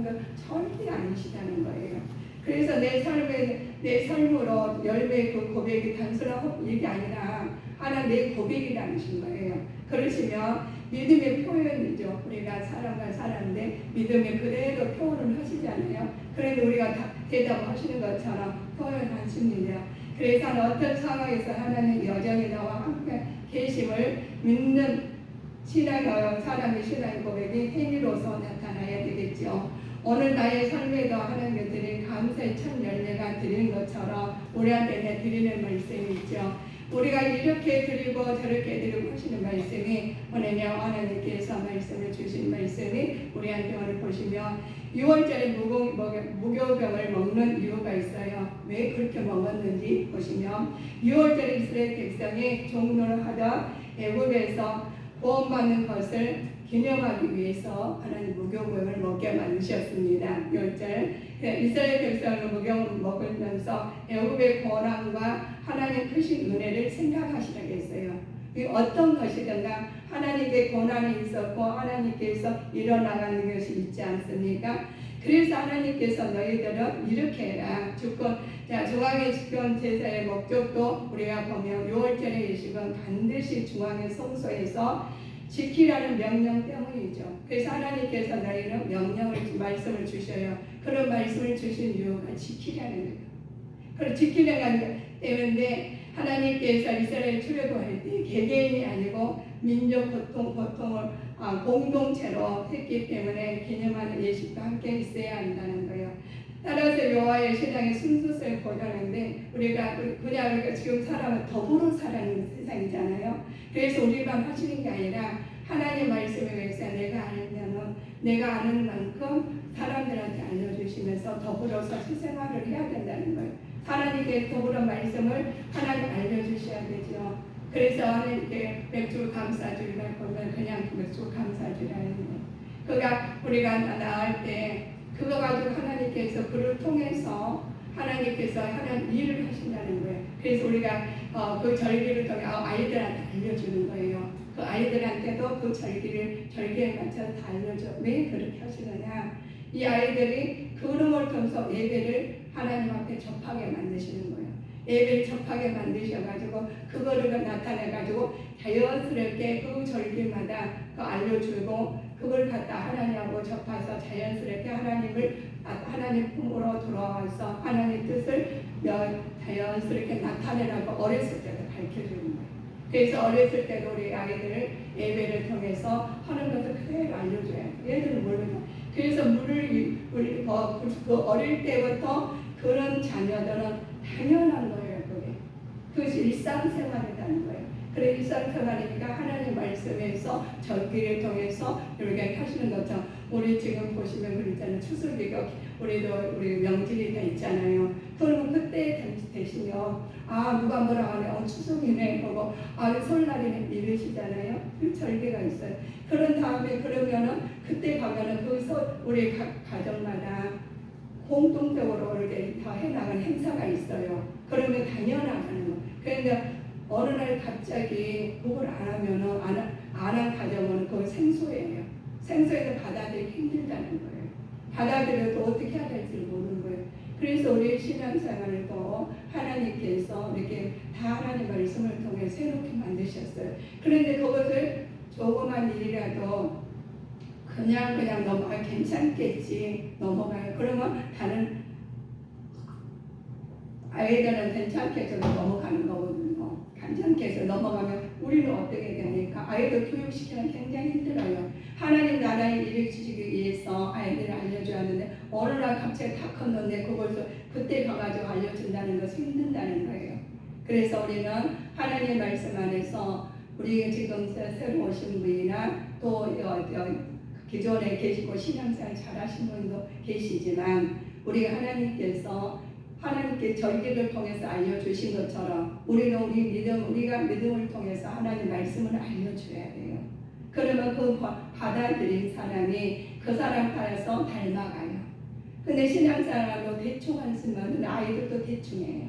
거 절대 아니시다는 거예요. 그래서 내 삶으로 열매 그 고백이 단순한 얘기 아니라 하나 내 고백이라는 거예요. 그러시면 믿음의 표현이죠. 우리가 사람과 사람인데 믿음의 그대로 표현을 하시잖아요. 그래도 우리가 다 대답하시는 것처럼 표현하십니다. 그래서 어떤 상황에서 하나님 여전히 나와 함께 계심을 믿는 사람의 신앙 고백이 행위로서 나타나야 되겠죠. 오늘 나의 삶에도 하나님께 드린 감사의 첫 열매가 드리는 것처럼 우리한테 드리는 말씀이 있죠. 우리가 이렇게 드리고 저렇게 드리고 하시는 말씀이 오늘요 하나님께서 말씀을 주신 말씀이 우리한테 오늘 보시면 6월절에 무교병을 먹는 이유가 있어요. 왜 그렇게 먹었는지 보시면 6월절에 이스라엘 백성이 종노를 하던 애국에서 구원받는 것을 기념하기 위해서 하나님 무교병을 먹게 만드셨습니다. 6월절 이스라엘 백성은 무교병을 먹으면서 애국의 고난과 하나님 크신 은혜를 생각하시라고 했어요. 어떤 것이든가 하나님께 고난이 있었고 하나님께서 일어나가는 것이 있지 않습니까? 그래서 하나님께서 너희들은 이렇게 해라. 중앙의 주권 제사의 목적도 우리가 보면 6월절의 예식은 반드시 중앙의 성소에서 지키라는 명령 때문이죠. 그래서 하나님께서 너희는 말씀을 주셔요. 그런 말씀을 주신 이유가 지키라는 거예요. 그걸 지키는 것 때문에 하나님께서 이스라엘 출애굽할 때 개개인이 아니고 민족 고통을 공동체로 했기 때문에 기념하는 예식도 함께 있어야 한다는 거예요. 따라서 여호와의 신앙의 순수성을 보자는데 우리가 그냥 지금 사람은 더불어 사는 세상이잖아요. 그래서 우리만 하시는 게 아니라 하나님 말씀에 의해서 내가 아는 만큼 사람들한테 알려주시면서 더불어서 실생활을 해야 된다는 거예요. 하나님께 더불어 말씀을 하나님 알려주셔야 되죠. 그래서 하나님께 맥주 감사주의를 보면 그냥 맥주 감사주의라는 거예요. 그가 우리가 나갈 때 그거 가지고 하나님께서 그를 통해서 하나님께서 하는 일을 하신다는 거예요. 그래서 우리가 그 절기를 통해 아이들한테 알려주는 거예요. 그 아이들한테도 그 절기에 맞춰서 다 알려줘. 왜 그렇게 하시느냐? 이 아이들이 그름을 통해서 예배를 하나님 앞에 접하게 만드시는 거예요. 예배를 접하게 만드셔가지고 그거를 나타내가지고 자연스럽게 그 절기마다 그 알려주고 그걸 갖다 하나님하고 접해서 자연스럽게 하나님 품으로 돌아와서 하나님 뜻을 자연스럽게 나타내라고 어렸을 때도 밝혀주는 거예요. 그래서 어렸을 때도 우리 아이들을 예배를 통해서 하는 것을 그대로 알려줘야 돼요. 얘들은 모르죠. 그래서 그 어릴 때부터 그런 자녀들은 당연한 거예요. 그것이 일상생활이라는 거예요. 그래 일상생활이니까 하나님 말씀에서 절기를 통해서 이렇게 하시는 것처럼 우리 지금 보시면 그랬잖아요. 추석이가 우리 명절이가 있잖아요. 그러면 그때 되시면 누가 뭐라 하네 추석이네 하고 설날이네 이러시잖아요. 그 절기가 있어요. 그런 다음에 그러면은 그때 가면은 거기서 우리 가정마다 공통적으로 이렇게 다 해나가는 행사가 있어요. 그러면 당연하다는 거예요. 그런데 어느 날 갑자기 그걸 안 하면은 안 한 가정은 그건 생소해요. 생소해서 받아들이기 힘들다는 거예요. 받아들여도 어떻게 해야 될지 모르는 거예요. 그래서 우리 신앙생활을 또 하나님께서 이렇게 다 하나님 말씀을 통해 새롭게 만드셨어요. 그런데 그것을 조그만 일이라도 그냥 넘어가 괜찮겠지 넘어가요. 그러면 다른 아이들은 괜찮게 해서 넘어가는 거거든요. 괜찮게 해서 넘어가면 우리는 어떻게 되니까 아이들 교육시키는 굉장히 힘들어요. 하나님 나라에 일으키시기 위해서 아이들을 알려줘야 하는데 어느 날 갑자기 다 컸는데 그걸 그때 가가지고 알려준다는 것은 힘든다는 거예요. 그래서 우리는 하나님의 말씀 안에서 우리 지금 새로 오신 분이나 또 기존에 계시고 신앙생활 잘하신 분도 계시지만 우리가 하나님께 절기를 통해서 알려주신 것처럼 우리가 믿음을 통해서 하나님 말씀을 알려줘야 돼요. 그러면 그 받아들인 사람이 그 사람 따라서 닮아가요. 근데 신앙생활로 대충 하시면 아이들도 대충해요.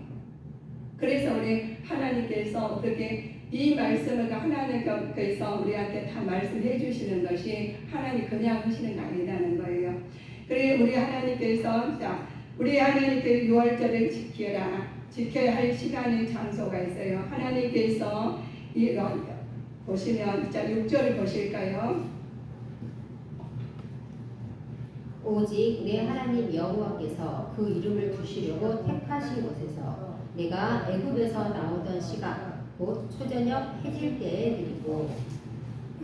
그래서 우리 하나님께서 어떻게 이 말씀을 하나님께서 우리한테 다 말씀해 주시는 것이 하나님 그냥 하시는 게 아니라는 거예요. 그래 우리 하나님께서 우리 하나님께서 6월절을 지켜야 할 시간의 장소가 있어요. 하나님께서 이런 보시면 6절을 보실까요? 오직 내 하나님 여호와께서 그 이름을 두시려고 택하신 곳에서 내가 애굽에서 나오던 시각 곧 초저녁 해질 때에 드리고.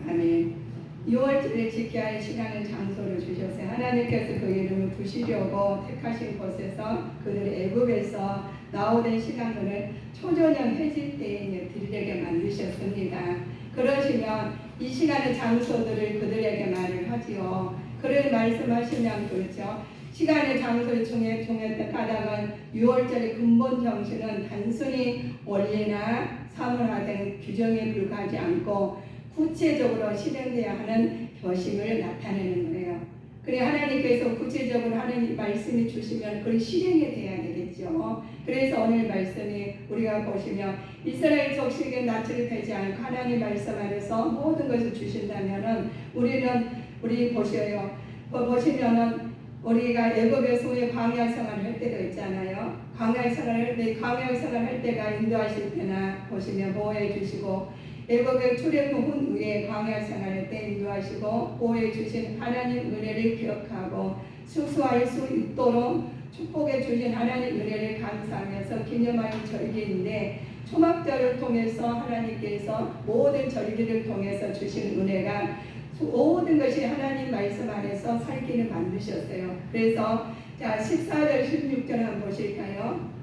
아멘. 6월절에 지켜야 할 시간을 장소를 주셨어요. 하나님께서 그 이름을 두시려고 택하신 곳에서 그들의 애굽에서 나오던 시간을 초저녁 해질 때에 드리게 만드셨습니다. 그러시면 이 시간의 장소들을 그들에게 말을 하지요. 그를 말씀하시면 그렇죠. 시간의 장소 중에 통했던 까닭은 6월절의 근본 정신은 단순히 원리나 사문화된 규정에 불과하지 않고 구체적으로 실행돼야 하는 결심을 나타내는 거예요. 그래 하나님께서 구체적으로 하나님 말씀이 주시면 그걸 실행이 돼야 되겠죠. 그래서 오늘 말씀이 우리가 보시면 이스라엘 족속에게 낯을 되지 않고 하나님 말씀 안에서 모든 것을 주신다면은 우리 보셔요. 보시면은 우리가 애굽에서 후에 광야 생활을 할 때도 있잖아요. 광야 생활을 할 때가 인도하실 때나 보시면 보호해 주시고 애굽에 출애굽 후에 광야 생활할 때 인도하시고 보호해 주신 하나님 은혜를 기억하고 수수할 수 있도록 축복해 주신 하나님 은혜를 감사하면서 기념하는 절기인데 초막절을 통해서 하나님께서 모든 절기를 통해서 주신 은혜가 모든 것이 하나님 말씀 안에서 살기를 만드셨어요. 그래서 자 14절 16절 한번 보실까요?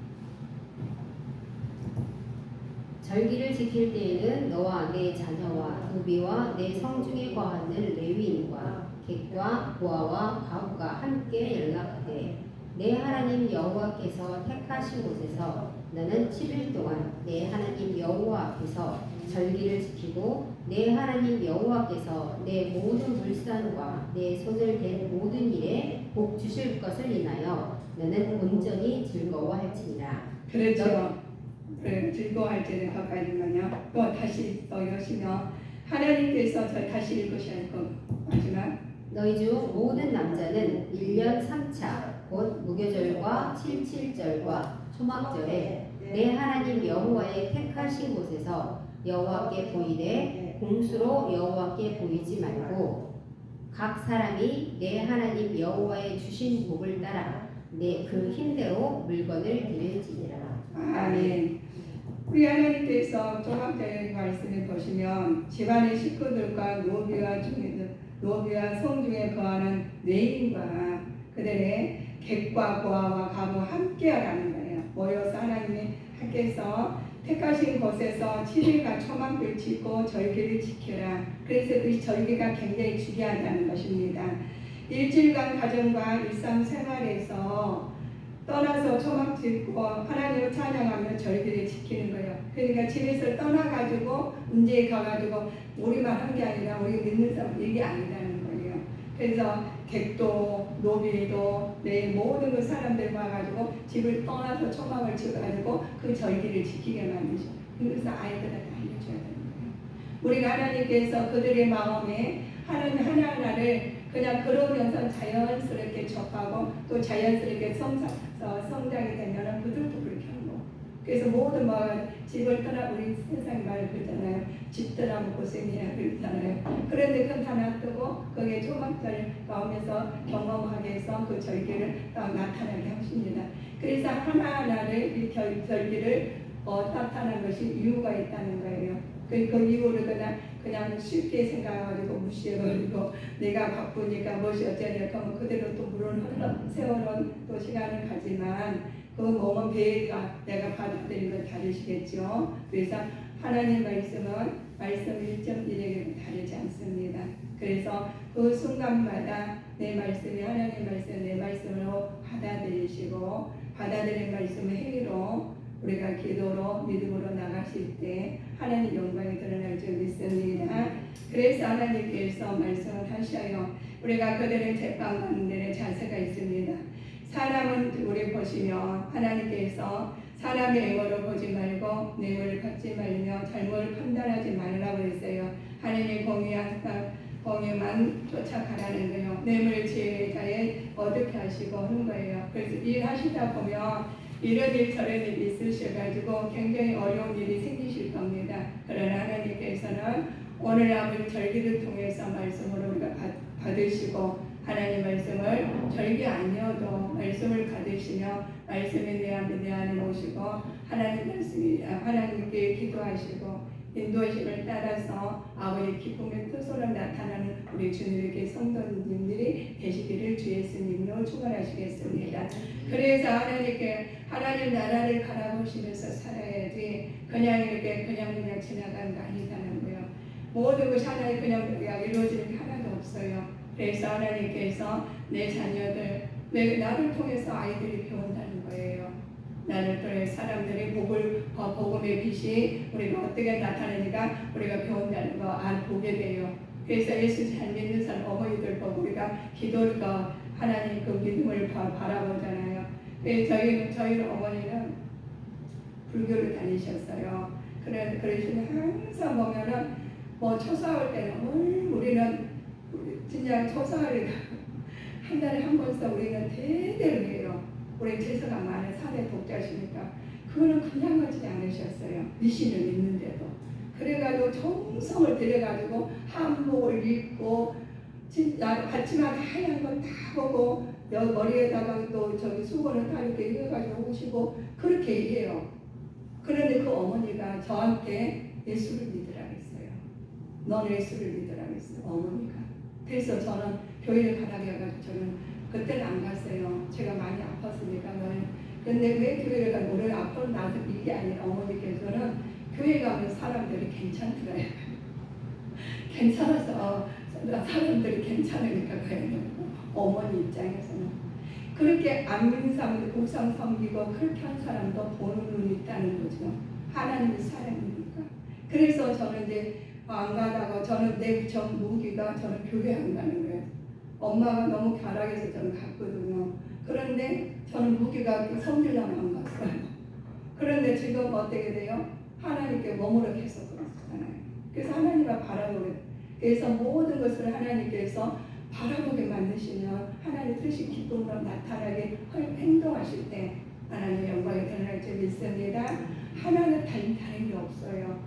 절기를 지킬 때에는 너와 내 자녀와 노비와 내 성중에 거하는 레위인과 객과 고아와 과부가 함께 연락하되 내 하나님 여호와께서 택하신 곳에서 너는 7일 동안 내 하나님 여호와 앞에서 절기를 지키고 내 하나님 여호와께서 내 모든 물산과 내 손을 댄 모든 일에 복 주실 것을 인하여 너는 온전히 즐거워할지니라. 그렇죠. 그래 즐거워할지는 거기까지만요. 또 다시 또 여시면 하나님께서 저 다시 읽으셔야 할 것 마지막 너희 중 모든 남자는 1년 3차 곧 무교절과 77절과 초막절에 내 하나님 여호와의 택하신 곳에서 여호와께 보이되 공수로 여호와께 보이지 말고 각 사람이 내 하나님 여호와의 주신 복을 따라 내 그 힘대로 물건을 드릴지니라. 아멘. 우리 하나님께서 조각적인 말씀을 보시면 집안의 식구들과 노비와 성중에 거하는 레인과 그들의 객과 고아와 가부와 함께하라는 거예요. 모여서 하나님이 함께서 택하신 곳에서 7일간 초막을 짓고 절기를 지켜라. 그래서 그 절기가 굉장히 중요하다는 것입니다. 일주일간 가정과 일상생활에서 떠나서 초막 짓고 하나님을 찬양하며 절기를 지키는 거예요. 그러니까 집에서 떠나가지고 문제에 가가지고 우리만 한 게 아니라 우리 믿는 사람 이게 아니라는 거예요. 그래서 객도 노비도 내 모든 그 사람들 와가지고 집을 떠나서 초막을 지어가지고 그 절기를 지키게 만드셔. 그래서 아이들한테 알려줘야 되는 거예요. 우리가 하나님께서 그들의 마음에 하나님 하나하나를 그냥 걸으면서 자연스럽게 접하고 또 자연스럽게 성장이 되면 그들도 그렇게 하는 거고. 그래서 모든 집을 떠나 우리 세상 말 그러잖아요. 집 떠나면 고생이야 그러잖아요. 그런데 그건 다 놔두고 거기에 초막절 가오면서 경험하게 해서 그 절기를 나타나게 하십니다. 그래서 하나하나를 이 절기를 나타난 것이 이유가 있다는 거예요. 그 이유를 그냥 쉽게 생각해가지고 무시해버리고 내가 바쁘니까 무엇이 어쩌냐 하면 그대로 또 물론 세월은 또 시간을 가지만 그 몸은 배가 내가 받아들인 걸 다르시겠죠. 그래서 하나님 말씀은 말씀 1.1에게 다르지 않습니다. 그래서 그 순간마다 내 말씀이 하나님 말씀 내 말씀으로 받아들이시고 받아들인 말씀을 행위로 우리가 기도로 믿음으로 나가실 때 하나님 영광이 드러날 줄 믿습니다. 그래서 하나님께서 말씀을 하셔요. 우리가 그들의 재판받는 데는 자세가 있습니다. 사람은 우리 보시면 하나님께서 사람의 외모를 보지 말고 내모를 갖지 말며 잘못을 판단하지 말라고 했어요. 하나님의 공의한 공에만 쫓아가라는 거예요. 뇌물 지혜자에 어떻게 하시고 하는 거예요. 그래서 일하시다 보면 이런 일 저런 일이 있으셔가지고 굉장히 어려운 일이 생기실 겁니다. 그러나 하나님께서는 오늘 아버지 절기를 통해서 말씀을 우리가 받으시고 하나님 말씀을 절기 아니어도 말씀을 받으시며 말씀이 내 안에 오시고 하나님 말씀이 하나님께 기도하시고 인도하심을 따라서 아버지 기쁨의 뜻으로 나타나는 우리 주님에게 성도님들이 되시기를 주 예수님으로 축원하시겠습니다. 그래서 하나님께 하나님 나라를 바라보시면서 살아야지 그냥 이렇게 그냥 지나가는 거 아니다는 거예요. 모든 것이 하나님 그냥 이루어지는 게 하나도 없어요. 그래서 하나님께서 내 자녀들 나를 통해서 아이들이 배운다는 거예요. 나를 통해 사람들이 복음의 빛이 우리가 어떻게 나타나니까 우리가 배운다는 거 보게 돼요. 그래서 예수 잘 믿는 사람 어머니들 보고 우리가 기도를 하나님 그 믿음을 바라보잖아요. 저희 어머니는 불교를 다니셨어요. 그러시면 항상 보면은 뭐 초사할 때는 우리는 진짜 초사를 한 달에 한 번씩 우리는 대대로 해요. 우리 제사가 많은 사대 독자시니까 그거는 그냥 하지 않으셨어요. 미신을 믿는데도. 그래가지고 정성을 들여가지고 한복을 입고 진짜 아침마다 하얀 거 다 보고 머리에다가 또 저기 수건을 다 이렇게 이어가지고 오시고 그렇게 해요. 그런데 그 어머니가 저한테 예수를 믿으라 했어요. 넌 예수를 믿으라 했어요. 어머니가. 그래서 저는 교회를 가라고 해가지고 저는 그때는 안 갔어요. 제가 많이 아팠으니까. 근데 왜 교회를 가면 오늘 아파서 나서 이게 아니라 어머니께서는 교회 가면 사람들이 괜찮더래요. 괜찮아서 사람들이 괜찮으니까 가요. 어머니 입장에서는. 그렇게 안 믿는 사람들 우상 섬기고 그렇게 한 사람도 보는 눈이 있다는 거죠. 하나님의 사람이니까. 그래서 저는 이제 안 가다가 저는 내 전 무기가 저는 교회 안 가는 거예요. 엄마가 너무 갸락해서 저는 갔거든요. 그런데 저는 무기가 성질나면 안 갔어요. 그런데 지금 어떻게 돼요? 하나님께 머무르 계속 그러잖아요. 그래서 하나님을 바라보게. 그래서 모든 것을 하나님께서 바라보게 만드시면 하나님 뜻이 기쁨으로 나타나게 행동하실 때 하나님의 영광이 드러날 줄 믿습니다. 하나는 다른 게 없어요.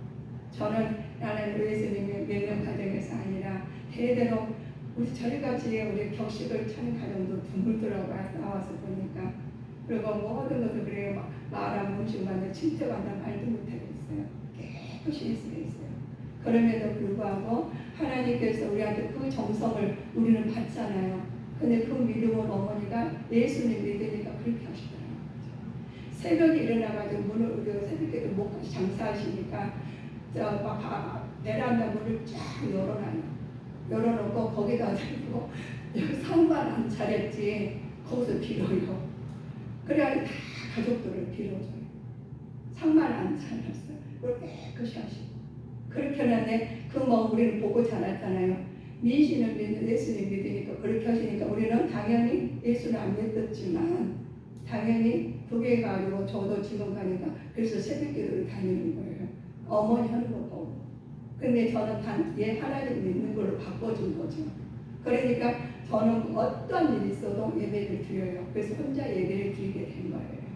저는 나는 예수님의 몇몇 가정에서 아니라 대대로 우리 저희같이 우리 격식을 차는 가정도 드물더라고 나와서 보니까. 그리고 모든 것을 그래요. 말하면 음식만 침대만다 말도 못하겠어요. 깨끗이 있어요. 그럼에도 불구하고 하나님께서 우리한테 그 정성을 우리는 받잖아요. 근데 그 믿음을 어머니가 예수님 믿으니까 그렇게 하시더라고요. 새벽에 일어나가지고 문을 새벽에도 목까지 장사하시니까 베란다 문을 쫙 열어놓고 거기다 대고 상만 안 차렸지 거기서 빌어요. 그래야 다 가족들을 빌어줘요. 상만 안 차렸어요. 그걸 깨끗이 하시고 그렇게 하는데 우리는 보고 자랐잖아요. 미신을 믿는 예수님 믿으니까 그렇게 하시니까 우리는 당연히 예수를 안 믿었지만 당연히 교회 가고 저도 지금 가니까 그래서 새벽기도를 다니는 거예요. 어머니 하는 거 보고. 근데 저는 하나님 믿는 걸로 바꿔준 거죠. 그러니까 저는 어떤 일이 있어도 예배를 드려요. 그래서 혼자 예배를 드리게 된 거예요.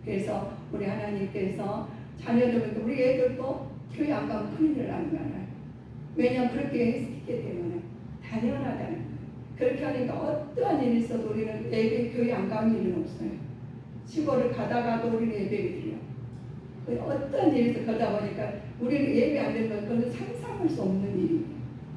그래서 우리 하나님께서 자녀들, 우리 애들도 교회 안 가면 큰일을 안 가요. 왜냐하면 그렇게 했기 때문에 당연하다는 거예요. 그렇게 하니까 어떠한 일이 있어도 우리는 교회 안 가는 일은 없어요. 시골을 가다가도 우리는 예배를 드려요. 어떤 일에서 그러다 보니까 우리는 예배 안 되는 건 그건 상상할 수 없는 일이에요.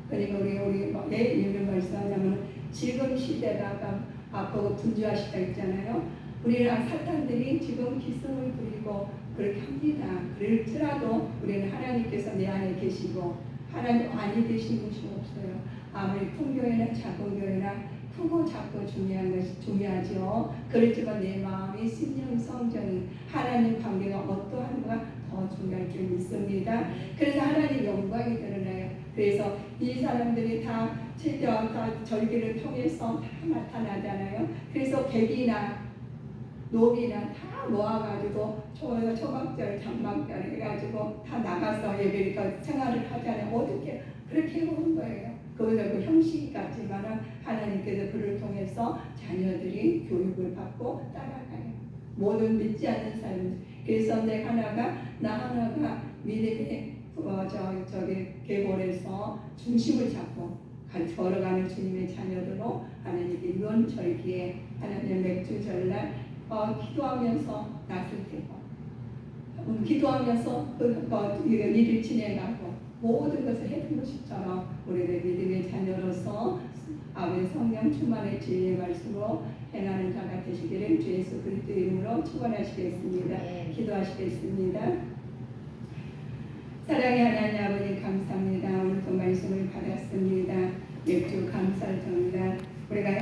그러니까 우리 왜 이런 말씀하냐면 지금 시대가 앞으로 분주하시다 있잖아요. 우리는 사탄들이 지금 기승을 부리고 그렇게 합니다. 그럴지라도 우리는 하나님께서 내 안에 계시고 하나님 안에 계신 것이 없어요. 아무리 큰 교회나 작은 교회나 크고 작고 중요한 것이 중요하죠. 그렇지만 내 마음이 신령 성전이 하나님 관계가 어떠한가 더 중요할 줄 믿습니다. 그래서 하나님 영광이 드러나요. 그래서 이 사람들이 다 절기를 통해서 다 나타나잖아요. 그래서 객이나 노비나 다 모아가지고 초막절, 장막절 해가지고 다 나가서 예배니까 생활을 하잖아요. 어떻게 그렇게 해보는 거예요. 그보다 그 형식 같지만 하나님께서 그를 통해서 자녀들이 교육을 받고 따라가요. 모든 믿지 않는 삶. 그래서 나 하나가 믿음의 계보에서 중심을 잡고 걸어가는 주님의 자녀들로 하나님께 이번 절기에 하나님의 맥주 절날 기도하면서 낯을 태고 기도하면서 일을 진행하고 모든 것을 해준 것처럼 우리의 믿음의 자녀로서 아버지 성령 충만의 진리의 말씀으로 행하는 자가 되시기를 주 예수 그리스도의 이름으로 축원하시겠습니다. 기도하시겠습니다. 사랑의 하나님 아버지 감사합니다. 오늘도 말씀을 받았습니다. 맥주 감사를 전달 우리가